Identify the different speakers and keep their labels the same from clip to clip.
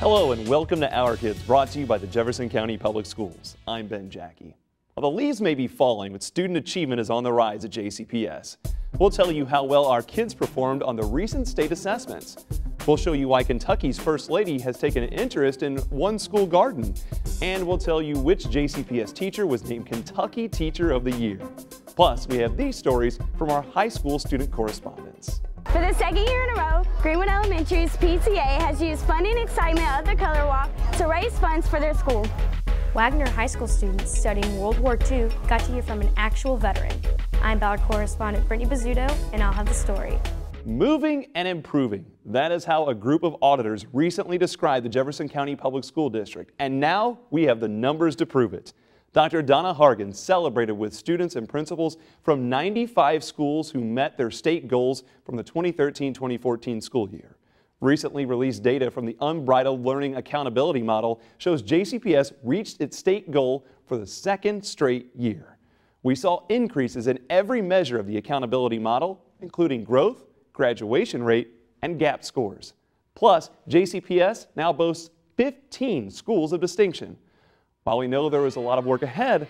Speaker 1: Hello and welcome to Our Kids, brought to you by the Jefferson County Public Schools. I'm Ben Jackey. While the leaves may be falling, but student achievement is on the rise at JCPS. We'll tell you how well our kids performed on the recent state assessments. We'll show you why Kentucky's First Lady has taken an interest in one school garden. And we'll tell you which JCPS teacher was named Kentucky Teacher of the Year. Plus, we have these stories from our high school student correspondents.
Speaker 2: For the second year in a row, Greenwood Elementary's PTA has used fun and excitement of the color walk to raise funds for their school.
Speaker 3: Waggener High School students studying World War II got to hear from an actual veteran. I'm Ballard correspondent Brittany Buzzutto, and I'll have the story.
Speaker 1: Moving and improving. That is how a group of auditors recently described the Jefferson County Public School District, and now we have the numbers to prove it. Dr. Donna Hargan celebrated with students and principals from 95 schools who met their state goals from the 2013-2014 school year. Recently released data from the Unbridled Learning Accountability Model shows JCPS reached its state goal for the second straight year. We saw increases in every measure of the accountability model, including growth, graduation rate, and GAP scores. Plus, JCPS now boasts 15 schools of distinction. While we know there is a lot of work ahead,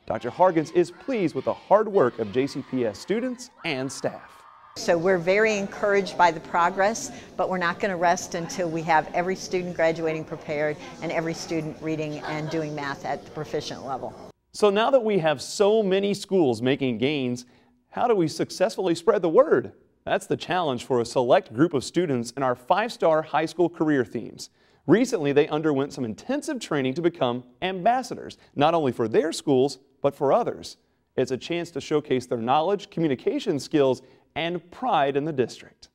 Speaker 1: Dr. Hargan is pleased with the hard work of JCPS students and staff.
Speaker 4: So we're very encouraged by the progress, but we're not going to rest until we have every student graduating prepared and every student reading and doing math at the proficient level.
Speaker 1: So now that we have so many schools making gains, how do we successfully spread the word? That's the challenge for a select group of students in our 5-star high school career themes. Recently, they underwent some intensive training to become ambassadors, not only for their schools, but for others. It's a chance to showcase their knowledge, communication skills, and pride in the district.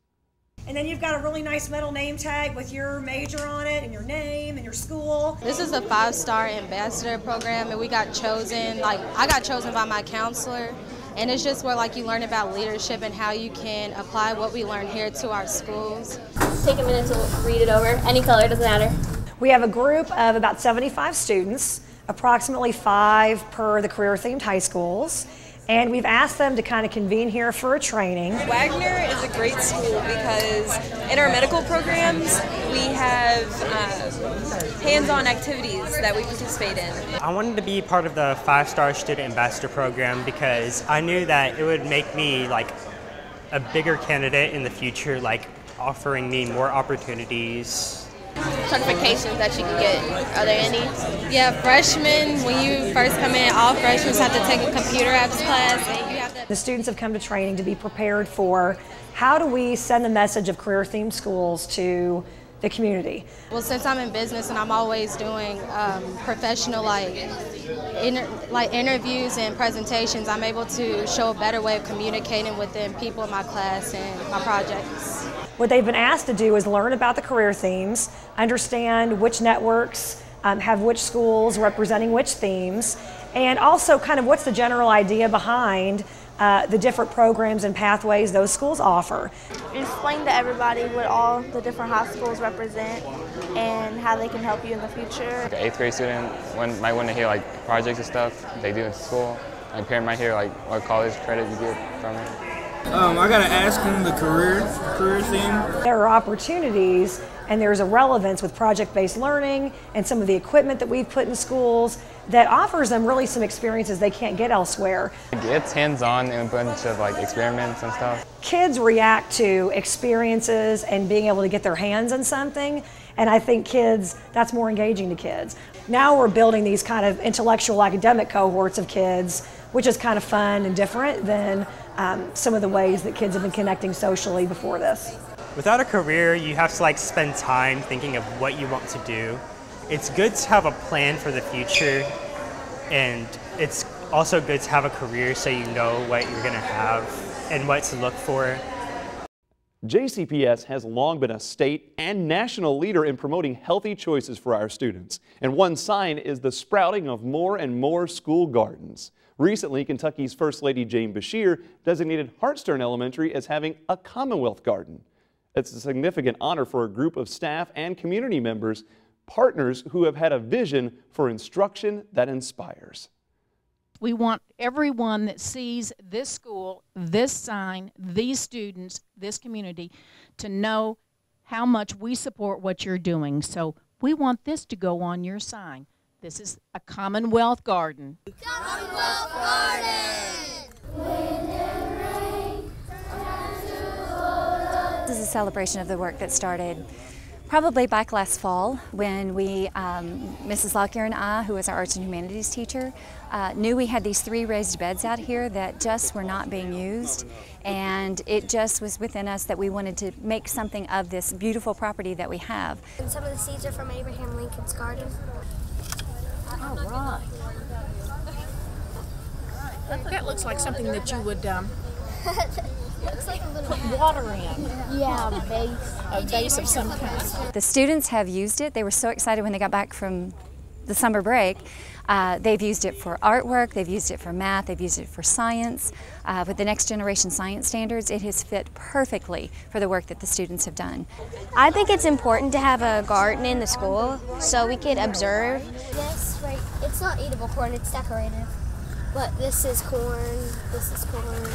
Speaker 5: And then you've got a really nice metal name tag with your major on it and your name and your school.
Speaker 6: This is a 5-star ambassador program, and we got chosen, I got chosen by my counselor. And it's just where you learn about leadership and how you can apply what we learn here to our schools.
Speaker 2: Take a minute to read it over. Any color, doesn't matter.
Speaker 5: We have a group of about 75 students, approximately 5 per the career-themed high schools. And we've asked them to kind of convene here for a training.
Speaker 7: Waggener is a great school because in our medical programs, we have hands-on activities that we participate in.
Speaker 8: I wanted to be part of the 5-star student ambassador program because I knew that it would make me a bigger candidate in the future, offering me more opportunities.
Speaker 6: Certifications that you can get, are there any? Yeah, freshmen, when you first come in, all freshmen have to take a computer apps class. And you have to...
Speaker 5: The students have come to training to be prepared for how do we send the message of career-themed schools to the community.
Speaker 6: Well, since I'm in business and I'm always doing professional interviews and presentations, I'm able to show a better way of communicating with the people in my class and my projects.
Speaker 5: What they've been asked to do is learn about the career themes, understand which networks have which schools representing which themes, and also kind of what's the general idea behind the different programs and pathways those schools offer.
Speaker 2: Explain to everybody what all the different high schools represent and how they can help you in the future.
Speaker 9: An 8th grade student might want to hear projects and stuff they do in school. My parent might hear what college credit you get from it.
Speaker 10: I gotta ask them the career theme.
Speaker 5: There are opportunities and there's a relevance with project-based learning and some of the equipment that we've put in schools that offers them really some experiences they can't get elsewhere.
Speaker 9: It's hands-on and a bunch of experiments and stuff.
Speaker 5: Kids react to experiences and being able to get their hands on something, and I think that's more engaging to kids. Now we're building these kind of intellectual academic cohorts of kids, which is kind of fun and different than some of the ways that kids have been connecting socially before this.
Speaker 8: Without a career, you have to spend time thinking of what you want to do. It's good to have a plan for the future, and it's also good to have a career so you know what you're going to have and what to look for.
Speaker 1: JCPS has long been a state and national leader in promoting healthy choices for our students, and one sign is the sprouting of more and more school gardens. Recently, Kentucky's First Lady Jane Beshear designated Hartstern Elementary as having a Commonwealth Garden. It's a significant honor for a group of staff and community members, partners who have had a vision for instruction that inspires.
Speaker 11: We want everyone that sees this school, this sign, these students, this community to know how much we support what you're doing. So We want this to go on your sign. This is a Commonwealth garden.
Speaker 12: Commonwealth Garden! Wind and rain,
Speaker 13: this is a celebration of the work that started probably back last fall when we, Mrs. Lockyer and I, who was our arts and humanities teacher, knew we had these 3 raised beds out here that just were not being used, and it just was within us that we wanted to make something of this beautiful property that we have.
Speaker 12: And some of the seeds are from Abraham Lincoln's garden.
Speaker 11: All right. That looks like something that you would
Speaker 12: Looks like a little
Speaker 11: put water in.
Speaker 12: Yeah,
Speaker 11: a vase of some kind.
Speaker 13: The students have used it. They were so excited when they got back from the summer break. They've used it for artwork, they've used it for math, they've used it for science. With the next generation science standards, it has fit perfectly for the work that the students have done.
Speaker 14: I think it's important to have a garden in the school so we could observe.
Speaker 12: Yes, right. It's not eatable corn, it's decorative. But this is corn, this is corn.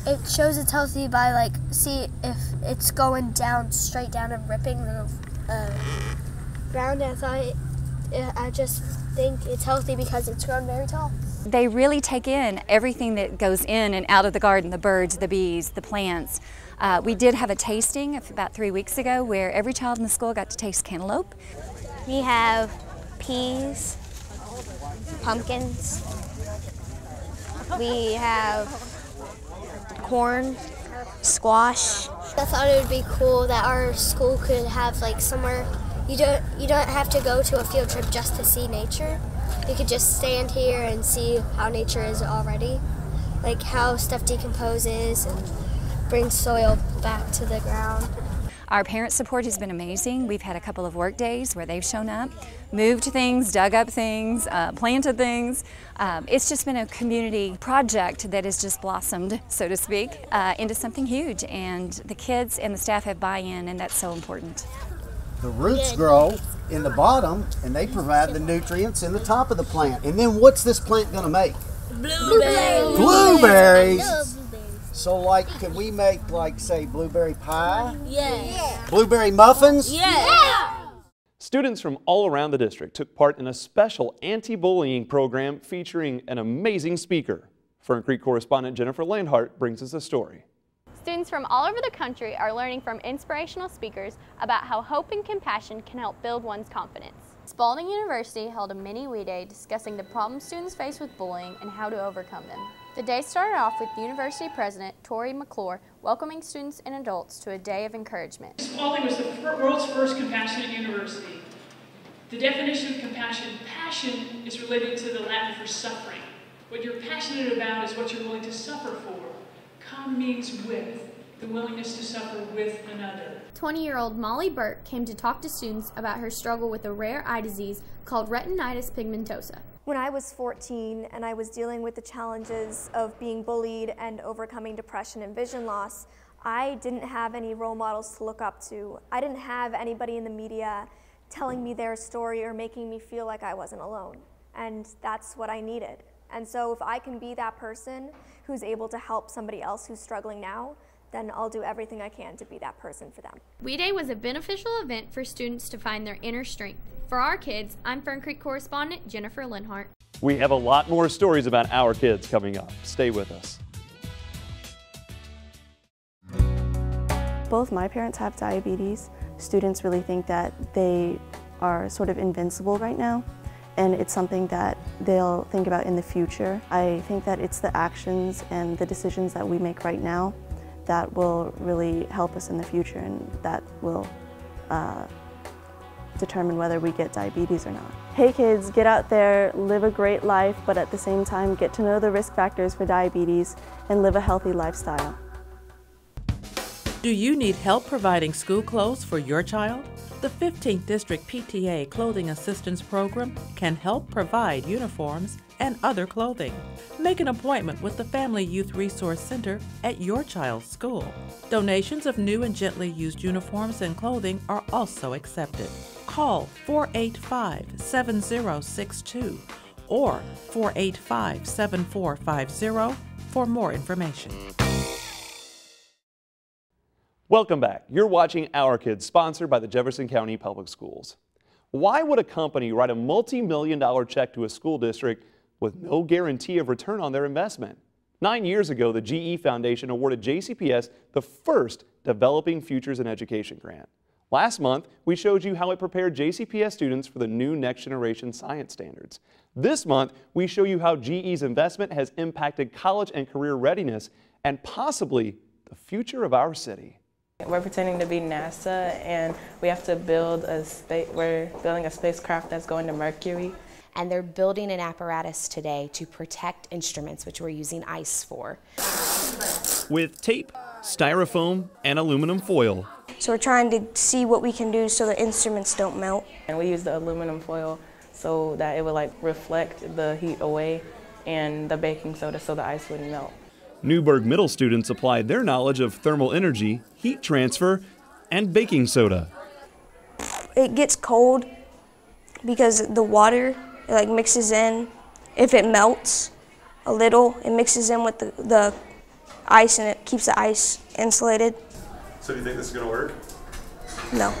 Speaker 12: It shows it's healthy by see if it's going down, straight down and ripping the ground. I just think it's healthy because it's grown very tall.
Speaker 13: They really take in everything that goes in and out of the garden, the birds, the bees, the plants. We did have a tasting about 3 weeks ago where every child in the school got to taste cantaloupe.
Speaker 14: We have peas, pumpkins, we have corn, squash.
Speaker 12: I thought it would be cool that our school could have somewhere you don't have to go to a field trip just to see nature. You could just stand here and see how nature is already, like how stuff decomposes and brings soil back to the ground.
Speaker 13: Our parent support has been amazing. We've had a couple of work days where they've shown up, moved things, dug up things, planted things. It's just been a community project that has just blossomed, so to speak, into something huge. And the kids and the staff have buy-in, and that's so important.
Speaker 15: The roots grow in the bottom, and they provide the nutrients in the top of the plant. And then what's this plant going to make?
Speaker 12: Blueberries.
Speaker 15: Blueberries. So could we make say blueberry pie?
Speaker 12: Yeah.
Speaker 15: Blueberry muffins?
Speaker 12: Yeah.
Speaker 1: Students from all around the district took part in a special anti-bullying program featuring an amazing speaker. Fern Creek correspondent Jennifer Leonhardt brings us a story.
Speaker 16: Students from all over the country are learning from inspirational speakers about how hope and compassion can help build one's confidence. Spalding University held a mini We Day discussing the problems students face with bullying and how to overcome them. The day started off with University President Tori McClure welcoming students and adults to a day of encouragement.
Speaker 17: Spalding was the world's first compassionate university. The definition of compassion, passion, is related to the Latin for suffering. What you're passionate about is what you're willing to suffer for. Com means with, the willingness to suffer with another.
Speaker 16: 20-year-old Molly Burke came to talk to students about her struggle with a rare eye disease called retinitis pigmentosa.
Speaker 18: When I was 14 and I was dealing with the challenges of being bullied and overcoming depression and vision loss, I didn't have any role models to look up to. I didn't have anybody in the media telling me their story or making me feel like I wasn't alone. And that's what I needed. And so if I can be that person who's able to help somebody else who's struggling now, then I'll do everything I can to be that person for them.
Speaker 16: We Day was a beneficial event for students to find their inner strength. For our kids, I'm Fern Creek correspondent Jennifer Leonhardt.
Speaker 1: We have a lot more stories about our kids coming up. Stay with us.
Speaker 19: Both my parents have diabetes. Students really think that they are sort of invincible right now, and it's something that they'll think about in the future. I think that it's the actions and the decisions that we make right now that will really help us in the future, and that will determine whether we get diabetes or not. Hey kids, get out there, live a great life, but at the same time get to know the risk factors for diabetes and live a healthy lifestyle.
Speaker 20: Do you need help providing school clothes for your child? The 15th District PTA Clothing Assistance Program can help provide uniforms and other clothing. Make an appointment with the Family Youth Resource Center at your child's school. Donations of new and gently used uniforms and clothing are also accepted. Call 485-7062 or 485-7450 for more information.
Speaker 1: Welcome back. You're watching Our Kids, sponsored by the Jefferson County Public Schools. Why would a company write a multi-million-dollar check to a school district with no guarantee of return on their investment? 9 years ago, the GE Foundation awarded JCPS the first Developing Futures in Education grant. Last month, we showed you how it prepared JCPS students for the new next generation science standards. This month, we show you how GE's investment has impacted college and career readiness and possibly the future of our city.
Speaker 21: We're pretending to be NASA, and we have to build we're building a spacecraft that's going to Mercury.
Speaker 22: And they're building an apparatus today to protect instruments, which we're using ice for.
Speaker 1: With tape, styrofoam, and aluminum foil.
Speaker 12: So we're trying to see what we can do so the instruments don't melt.
Speaker 21: And we use the aluminum foil so that it would like reflect the heat away, and the baking soda so the ice wouldn't melt.
Speaker 1: Newburg Middle students applied their knowledge of thermal energy, heat transfer, and baking soda.
Speaker 12: It gets cold because the water it mixes in. If it melts a little, it mixes in with the ice, and it keeps the ice insulated.
Speaker 1: So do you think this is going to work?
Speaker 12: No.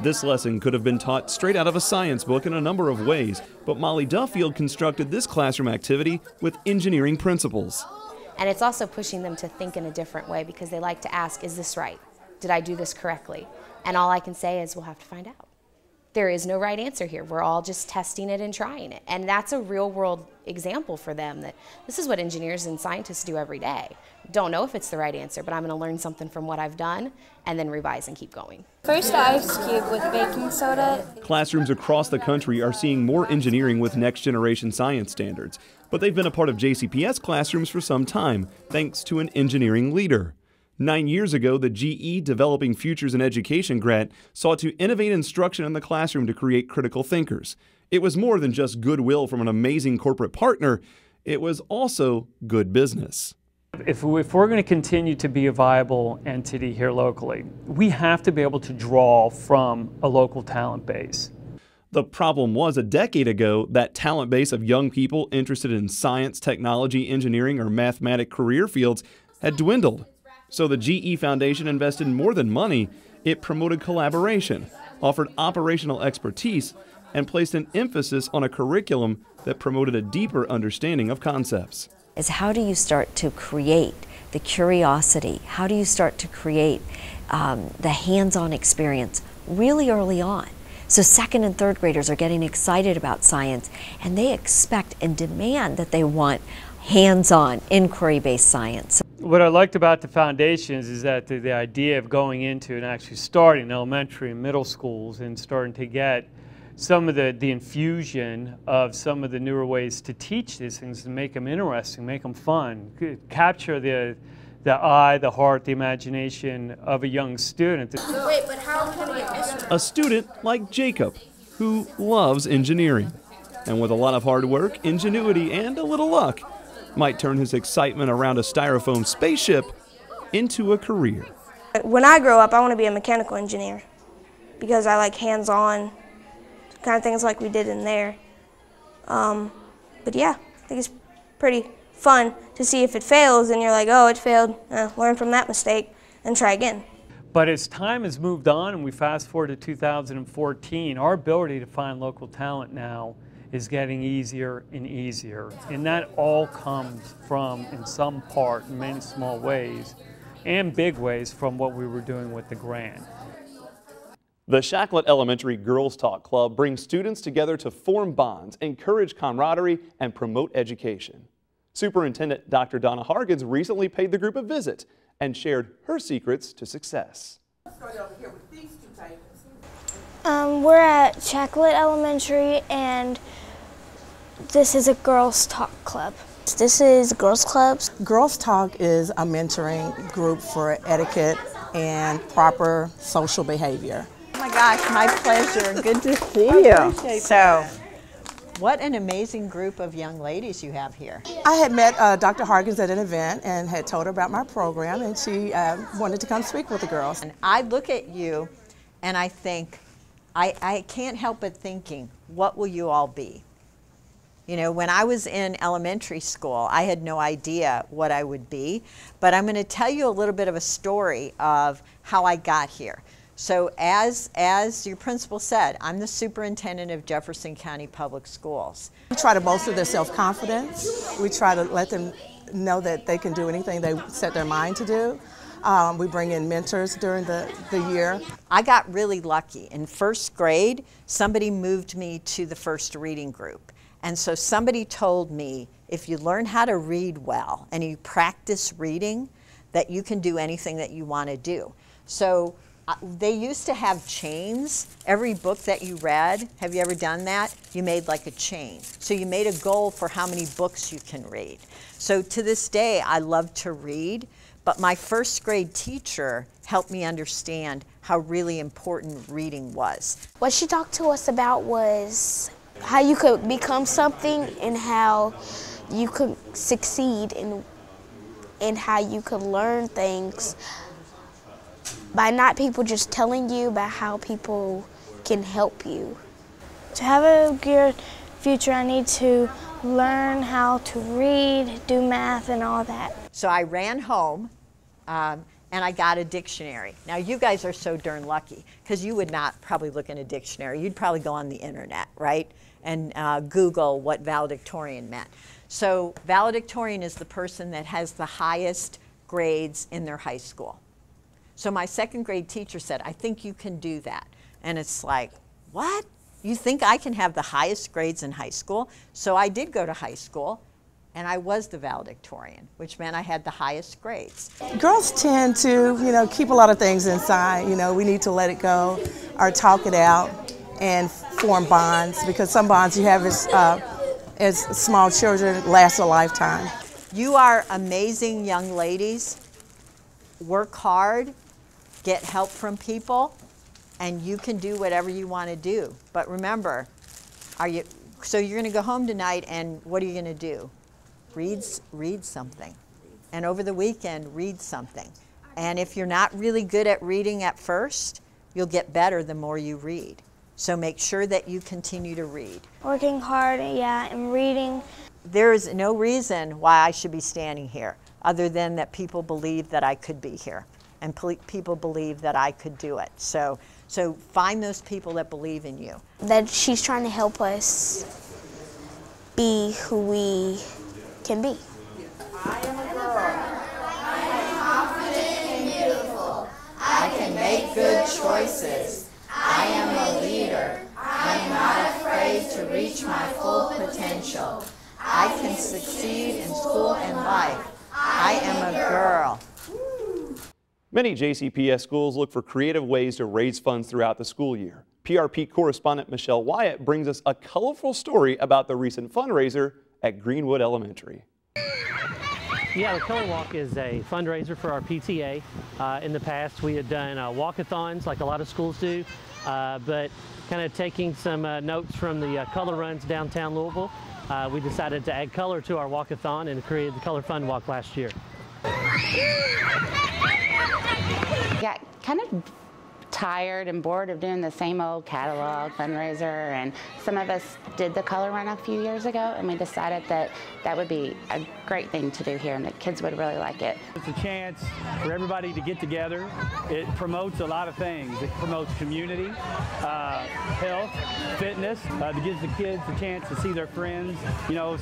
Speaker 1: This lesson could have been taught straight out of a science book in a number of ways, but Molly Duffield constructed this classroom activity with engineering principles.
Speaker 22: And it's also pushing them to think in a different way because they like to ask, is this right? Did I do this correctly? And all I can say is we'll have to find out. There is no right answer here. We're all just testing it and trying it. And that's a real world example for them that this is what engineers and scientists do every day. Don't know if it's the right answer, but I'm going to learn something from what I've done and then revise and keep going.
Speaker 12: First ice cube with baking soda.
Speaker 1: Classrooms across the country are seeing more engineering with next generation science standards, but they've been a part of JCPS classrooms for some time, thanks to an engineering leader. 9 years ago, the GE Developing Futures in Education grant sought to innovate instruction in the classroom to create critical thinkers. It was more than just goodwill from an amazing corporate partner, it was also good business.
Speaker 23: If we're going to continue to be a viable entity here locally, we have to be able to draw from a local talent base.
Speaker 1: The problem was a decade ago, that talent base of young people interested in science, technology, engineering, or mathematic career fields had dwindled. So the GE Foundation invested more than money. It promoted collaboration, offered operational expertise, and placed an emphasis on a curriculum that promoted a deeper understanding of concepts.
Speaker 24: Is how do you start to create the curiosity? How do you start to create the hands-on experience really early on? So second and third graders are getting excited about science, and they expect and demand that they want hands-on, inquiry-based science.
Speaker 23: What I liked about the foundations is that the idea of going into and actually starting elementary and middle schools and starting to get some of the infusion of some of the newer ways to teach these things and make them interesting, make them fun, capture the eye, the heart, the imagination of a young student.
Speaker 12: Wait, but how can we get this?
Speaker 1: A student like Jacob, who loves engineering, and with a lot of hard work, ingenuity, and a little luck, might turn his excitement around a styrofoam spaceship into a career.
Speaker 12: When I grow up, I want to be a mechanical engineer because I like hands-on kind of things like we did in there. But yeah, I think it's pretty fun to see if it fails and you're like, oh, it failed, learn from that mistake and try again.
Speaker 23: But as time has moved on and we fast forward to 2014, our ability to find local talent now is getting easier and easier. And that all comes from, in some part, in many small ways, and big ways, from what we were doing with the grant.
Speaker 1: The Shacklette Elementary Girls Talk Club brings students together to form bonds, encourage camaraderie, and promote education. Superintendent Dr. Donna Hargens recently paid the group a visit and shared her secrets to success.
Speaker 12: We're at Shacklette Elementary, and this is a Girls Talk Club. This is Girls Clubs.
Speaker 25: Girls Talk is a mentoring group for etiquette and proper social behavior.
Speaker 4: Oh my gosh, my pleasure. Good to see you. So, what an amazing group of young ladies you have here.
Speaker 25: I had met Dr. Hargens at an event and had told her about my program, and she wanted to come speak with the girls.
Speaker 4: And I look at you and I think, I can't help but thinking, what will you all be? You know, when I was in elementary school, I had no idea what I would be, but I'm going to tell you a little bit of a story of how I got here. So as your principal said, I'm the superintendent of Jefferson County Public Schools.
Speaker 25: We try to bolster their self-confidence. We try to let them know that they can do anything they set their mind to do. We bring in mentors during the year.
Speaker 4: I got really lucky. In first grade, somebody moved me to the first reading group. And so somebody told me, if you learn how to read well and you practice reading, that you can do anything that you want to do. So they used to have chains. Every book that you read, have you ever done that? You made like a chain. So you made a goal for how many books you can read. So to this day, I love to read, but my first grade teacher helped me understand how really important reading was.
Speaker 12: What she talked to us about was how you could become something and how you could succeed and how you could learn things by not people just telling you, but how people can help you.
Speaker 2: To have a good future, I need to learn how to read, do math, and all that.
Speaker 4: So I ran home and I got a dictionary. Now you guys are so darn lucky because you would not probably look in a dictionary. You'd probably go on the internet, right? And Google what valedictorian meant. So valedictorian is the person that has the highest grades in their high school. So my second grade teacher said, I think you can do that. And it's like, what? You think I can have the highest grades in high school? So I did go to high school, and I was the valedictorian, which meant I had the highest grades.
Speaker 25: Girls tend to, keep a lot of things inside. We need to let it go or talk it out and form bonds, because some bonds you have as small children last a lifetime.
Speaker 4: You are amazing young ladies. Work hard, get help from people, and you can do whatever you want to do. But remember, so you're going to go home tonight, and what are you going to do? Read something. And over the weekend, read something. And if you're not really good at reading at first, you'll get better the more you read. So make sure that you continue to read.
Speaker 2: Working hard, yeah, and reading.
Speaker 4: There is no reason why I should be standing here other than that people believe that I could be here and people believe that I could do it. So find those people that believe in you.
Speaker 12: That she's trying to help us be who we can be.
Speaker 4: I am a girl. I am confident and beautiful. I can make good choices. I am a leader. I am not afraid to reach my full potential. I can succeed in school and life. I am a girl.
Speaker 1: Many JCPS schools look for creative ways to raise funds throughout the school year. PRP correspondent Michelle Wyatt brings us a colorful story about the recent fundraiser at Greenwood Elementary.
Speaker 3: Yeah, the Color Walk is a fundraiser for our PTA. In the past, we had done walkathons like a lot of schools do, but kind of taking some notes from the color runs downtown Louisville, we decided to add color to our walkathon and created the Color Fun Walk last year.
Speaker 6: Got kind of tired and bored of doing the same old catalog fundraiser, and some of us did the color run a few years ago, and we decided that that would be a great thing to do here and that kids would really like it.
Speaker 7: It's a chance for everybody to get together. It promotes a lot of things. It promotes community, health, fitness. It gives the kids a chance to see their friends,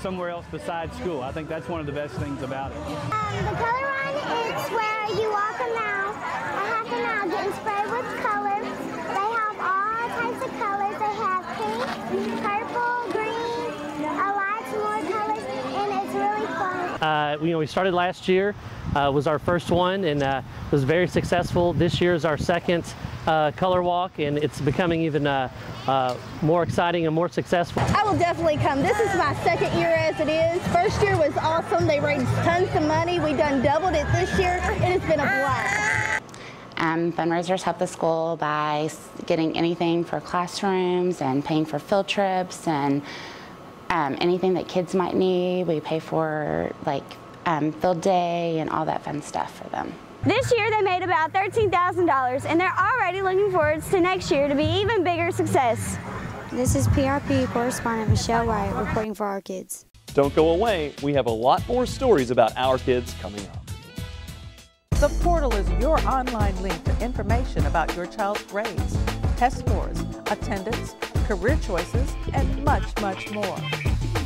Speaker 7: somewhere else besides school. I think that's one of the best things about it.
Speaker 2: The color run is where you walk a half a mile, getting sprayed with color. They have all types of colors. They have pink, purple, green, lots more colors, and it's really fun.
Speaker 3: We started last year, was our first one, and was very successful. This year is our second color walk, and it's becoming even more exciting and more successful.
Speaker 10: I will definitely come. This is my second year as it is. First year was awesome. They raised tons of money. We done doubled it this year. It has been a blast.
Speaker 6: Fundraisers help the school by getting anything for classrooms and paying for field trips and anything that kids might need. We pay for field day and all that fun stuff for them.
Speaker 2: This year they made about $13,000, and they're already looking forward to next year to be even bigger success.
Speaker 26: This is PRP correspondent Michelle Wyatt reporting for Our Kids.
Speaker 1: Don't go away. We have a lot more stories about our kids coming up.
Speaker 20: The portal is your online link to information about your child's grades, test scores, attendance, career choices, and much, much more.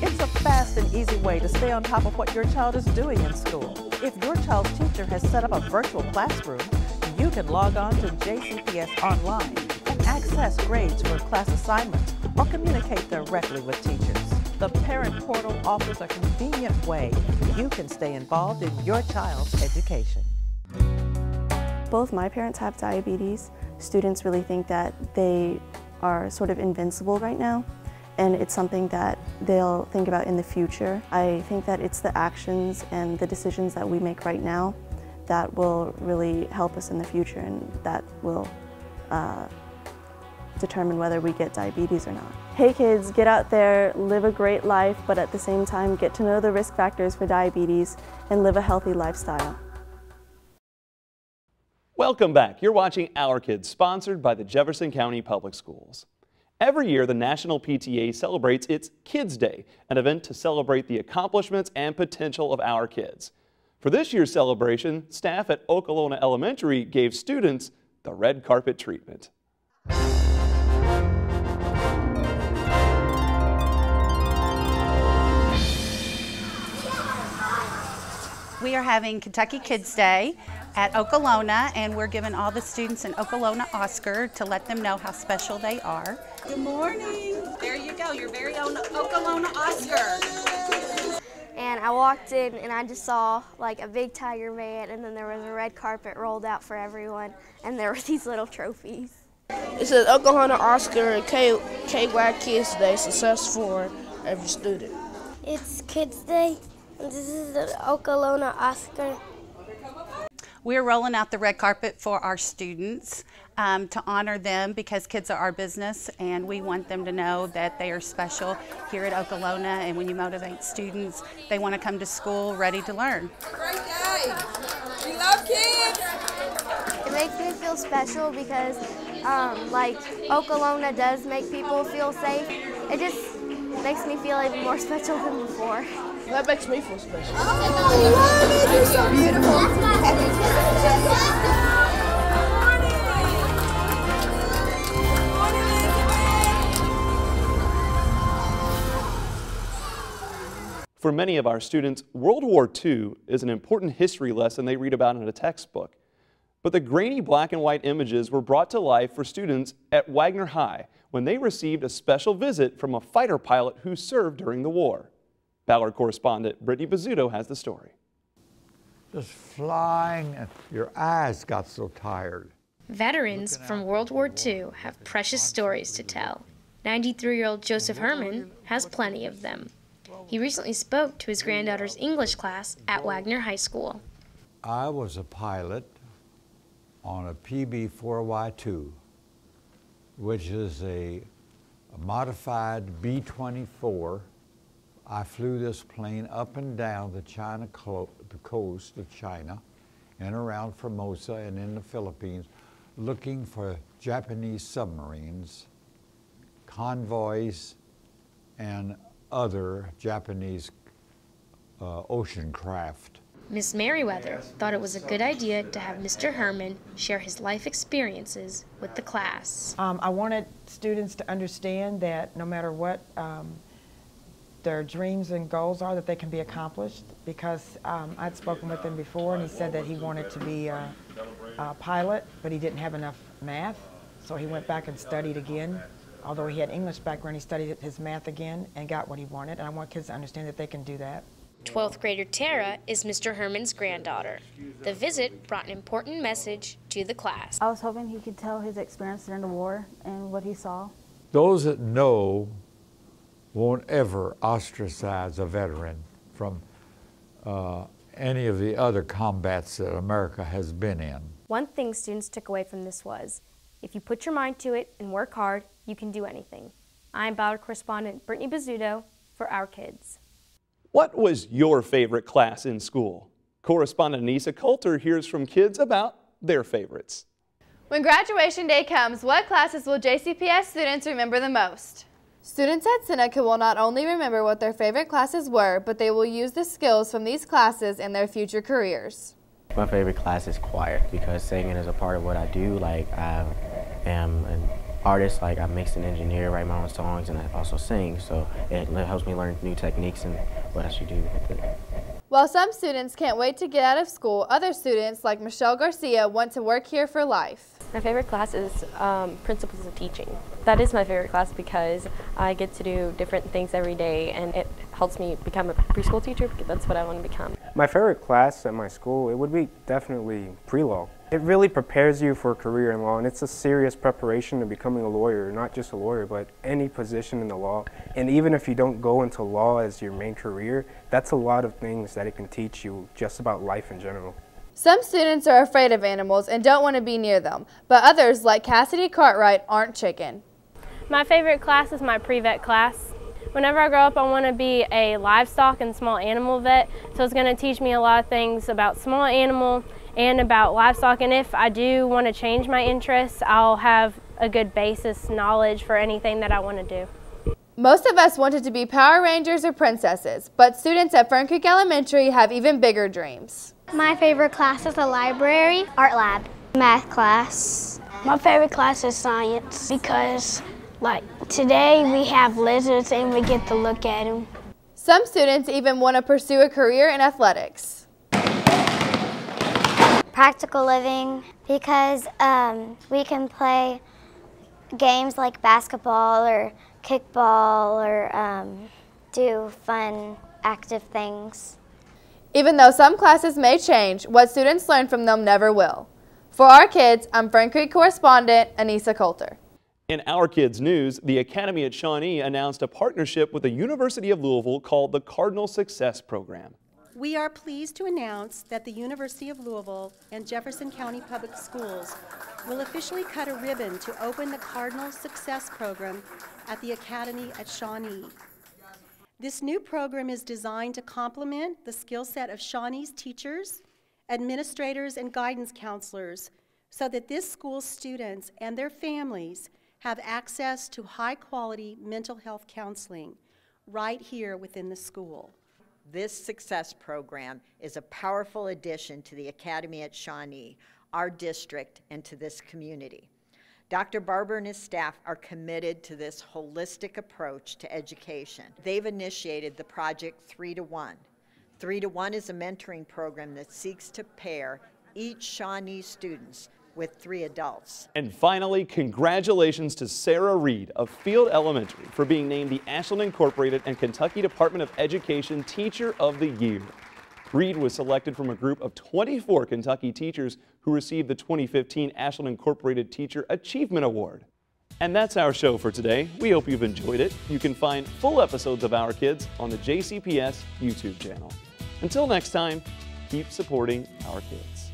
Speaker 20: It's a fast and easy way to stay on top of what your child is doing in school. If your child's teacher has set up a virtual classroom, you can log on to JCPS online and access grades for class assignments or communicate directly with teachers. The Parent Portal offers a convenient way you can stay involved in your child's education.
Speaker 19: Both my parents have diabetes. Students really think that they are sort of invincible right now, and it's something that they'll think about in the future. I think that it's the actions and the decisions that we make right now that will really help us in the future, and that will determine whether we get diabetes or not. Hey kids, get out there, live a great life, but at the same time get to know the risk factors for diabetes and live a healthy lifestyle.
Speaker 1: Welcome back. You're watching Our Kids, sponsored by the Jefferson County Public Schools. Every year, the National PTA celebrates its Kids Day, an event to celebrate the accomplishments and potential of our kids. For this year's celebration, staff at Okolona Elementary gave students the red carpet treatment.
Speaker 5: We are having Kentucky Kids Day at Okolona, and we're giving all the students an Okolona Oscar to let them know how special they are. Good morning. There you go, your very own Okolona Oscar.
Speaker 12: And I walked in and I just saw like a big tiger man, and then there was a red carpet rolled out for everyone, and there were these little trophies.
Speaker 8: It says Okolona Oscar and KY Kids Day, success for every student.
Speaker 12: It's Kids Day, and this is the Okolona Oscar.
Speaker 5: We're rolling out the red carpet for our students to honor them, because kids are our business, and we want them to know that they are special here at Okolona. And when you motivate students, they want to come to school ready to learn.
Speaker 9: Great day. We love kids.
Speaker 12: It makes me feel special because like Okolona does make people feel safe. It just makes me feel even more special than before.
Speaker 9: That makes me feel special. Oh, you're so beautiful.
Speaker 1: For many of our students, World War II is an important history lesson they read about in a textbook. But the grainy black and white images were brought to life for students at Waggener High when they received a special visit from a fighter pilot who served during the war. Ballard correspondent Brittany Buzzutto has the story.
Speaker 11: Just flying, your eyes got so tired.
Speaker 13: Veterans from World War II have precious stories to tell. 93-year-old Joseph Herman has plenty of them. He recently spoke to his granddaughter's English class at Waggener High School.
Speaker 11: I was a pilot on a PB-4Y2, which is a modified B-24. I flew this plane up and down the coast of China and around Formosa and in the Philippines, looking for Japanese submarines, convoys, and other Japanese ocean craft.
Speaker 13: Miss Meriwether thought it was a good idea to have Mr. Herman share his life experiences with the class.
Speaker 14: I wanted students to understand that no matter what their dreams and goals are, that they can be accomplished, because I'd spoken with him before and he said that he wanted to be a pilot, but he didn't have enough math, so he went back and studied again. Although he had English background, he studied his math again and got what he wanted, and I want kids to understand that they can do that.
Speaker 13: 12th grader Tara is Mr. Herman's granddaughter. The visit brought an important message to the class.
Speaker 27: I was hoping he could tell his experience during the war and what he saw.
Speaker 11: Those that know won't ever ostracize a veteran from any of the other combats that America has been in.
Speaker 12: One thing students took away from this was, if you put your mind to it and work hard, you can do anything. I'm Ballard correspondent Brittany Buzzutto for Our Kids.
Speaker 1: What was your favorite class in school? Correspondent Aneissa Coulter hears from kids about their favorites.
Speaker 28: When graduation day comes, what classes will JCPS students remember the most? Students at Seneca will not only remember what their favorite classes were, but they will use the skills from these classes in their future careers.
Speaker 15: My favorite class is choir because singing is a part of what I do. Like, I am an artist, like I mix and engineer, write my own songs, and I also sing, so it helps me learn new techniques and what I should do with it.
Speaker 28: While some students can't wait to get out of school, other students, like Michelle Garcia, want to work here for life.
Speaker 16: My favorite class is Principles of Teaching. That is my favorite class because I get to do different things every day, and it helps me become a preschool teacher because that's what I want to become.
Speaker 17: My favorite class at my school, it would be definitely pre-law. It really prepares you for a career in law, and it's a serious preparation to becoming a lawyer, not just a lawyer, but any position in the law. And even if you don't go into law as your main career, that's a lot of things that it can teach you just about life in general.
Speaker 28: Some students are afraid of animals and don't want to be near them, but others, like Cassidie Cartwright, aren't chicken.
Speaker 18: My favorite class is my pre-vet class. Whenever I grow up, I want to be a livestock and small animal vet, so it's going to teach me a lot of things about small animal and about livestock, and if I do want to change my interests, I'll have a good basis knowledge for anything that I want to do.
Speaker 28: Most of us wanted to be Power Rangers or princesses, but students at Fern Creek Elementary have even bigger dreams.
Speaker 2: My favorite class is the library, art lab, math class.
Speaker 21: My favorite class is science because, like, today we have lizards and we get to look at them.
Speaker 28: Some students even want to pursue a career in athletics.
Speaker 2: Practical living, because we can play games like basketball or kickball or do fun, active things.
Speaker 28: Even though some classes may change, what students learn from them never will. For Our Kids, I'm Fern Creek correspondent Aneissa Coulter.
Speaker 1: In Our Kids news, the Academy at Shawnee announced a partnership with the University of Louisville called the Cardinal Success Program.
Speaker 22: We are pleased to announce that the University of Louisville and Jefferson County Public Schools will officially cut a ribbon to open the Cardinal Success Program at the Academy at Shawnee. This new program is designed to complement the skill set of Shawnee's teachers, administrators, and guidance counselors so that this school's students and their families have access to high-quality mental health counseling right here within the school.
Speaker 4: This success program is a powerful addition to the Academy at Shawnee, our district, and to this community. Dr. Barber and his staff are committed to this holistic approach to education. They've initiated the project 3 to 1. 3 to 1 is a mentoring program that seeks to pair each Shawnee students with 3 adults.
Speaker 1: And finally, congratulations to Sarah Reed of Field Elementary for being named the Ashland Incorporated and Kentucky Department of Education Teacher of the Year. Reed was selected from a group of 24 Kentucky teachers who received the 2015 Ashland Incorporated Teacher Achievement Award. And that's our show for today. We hope you've enjoyed it. You can find full episodes of Our Kids on the JCPS YouTube channel. Until next time, keep supporting our kids.